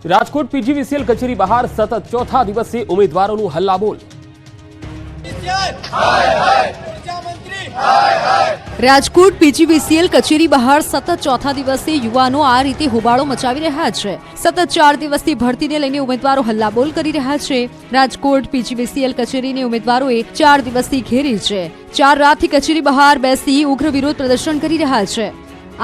Rajkot PGVCL કચેરી બહાર સતત ચોથા દિવસે ઉમેદવારોનું હલ્લાબોલ। રાજકોટ પીજીવીસીએલ કચેરી બહાર સતત ચોથા દિવસે યુવાનો આ રીતે હોબાળો મચાવી રહ્યા છે। સતત 4 દિવસથી ભરતીને લઈને ઉમેદવારો હલ્લાબોલ કરી રહ્યા છે। રાજકોટ પીજીવીસીએલ કચેરીને ઉમેદવારોએ 4 દિવસથી ઘેરી છે। 4 રાતથી કચેરી બહાર બેસી ઉગ્ર વિરોધ પ્રદર્શન કરી રહ્યા છે।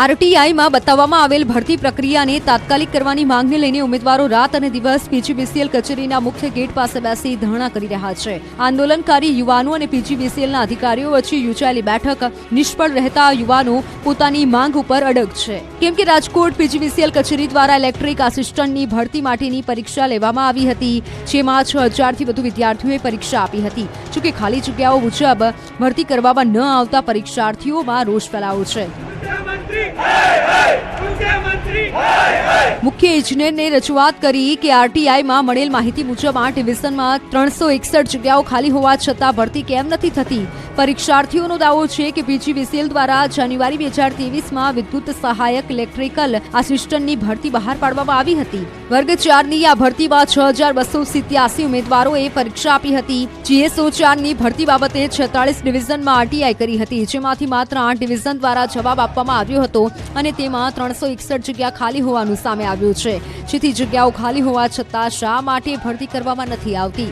આરટીઆઈમાં બતાવવામાં આવેલ ભરતી પ્રક્રિયાને તાત્કાલિક કરવાની માંગને લઈને ઉમેદવારો રાત અને દિવસ પીજીવીસીએલ કચેરીના મુખ્ય ગેટ પાસે બેસી ધરણા કરી રહ્યા છે। આંદોલનકારી યુવાનો અને પીજીવીસીએલના અધિકારીઓ વચ્ચે યોજાયેલી બેઠક નિષ્ફળ રહેતા યુવાનો પોતાની માંગ ઉપર અડગ છે, કેમ કે રાજકોટ પીજીવીસીએલ કચેરી દ્વારા ઇલેક્ટ્રિક આસિસ્ટન્ટની ભરતી માટેની પરીક્ષા લેવામાં આવી હતી, જેમાં 6000થી વધુ વિદ્યાર્થીઓએ પરીક્ષા આપી હતી। જોકે ખાલી જગ્યાઓ મુજબ ભરતી કરવામાં ન આવતા પરીક્ષાર્થીઓમાં રોષ ફેલાયો છે। મુખ્ય ઇજનેરને રજૂઆત કરી કે આરટીઆઈમાં મળેલ માહિતી મુજબ 8 ડિવિઝનમાં 361 જગ્યાઓ ખાલી હોવા છતાં ભરતી કેમ નથી થતી। પરીક્ષાર્થીઓનો દાવો છે કે પીજીવીસીએલ દ્વારા જાન્યુઆરી 2023માં વિદ્યુત સહાયક ઇલેક્ટ્રિકલ આસિસ્ટન્ટની ભરતી બહાર પાડવામાં આવી હતી। વર્ગ 4ની આ ભરતીમાં 6287 ઉમેદવારોએ પરીક્ષા આપી હતી। જીએસઓ 4ની ભરતી બાબતે 46 ડિવિઝનમાં આરટીઆઈ કરી હતી, જેમાંથી માત્ર 8 ડિવિઝન દ્વારા જવાબ આપવામાં આવ્યો હતો અને તેમાં 361 જગ્યા ખાલી હોવાનું સામે આવ્યું છે, જેથી જગ્યાઓ ખાલી હોવા છતાં શા માટે ભરતી કરવામાં નથી આવતી।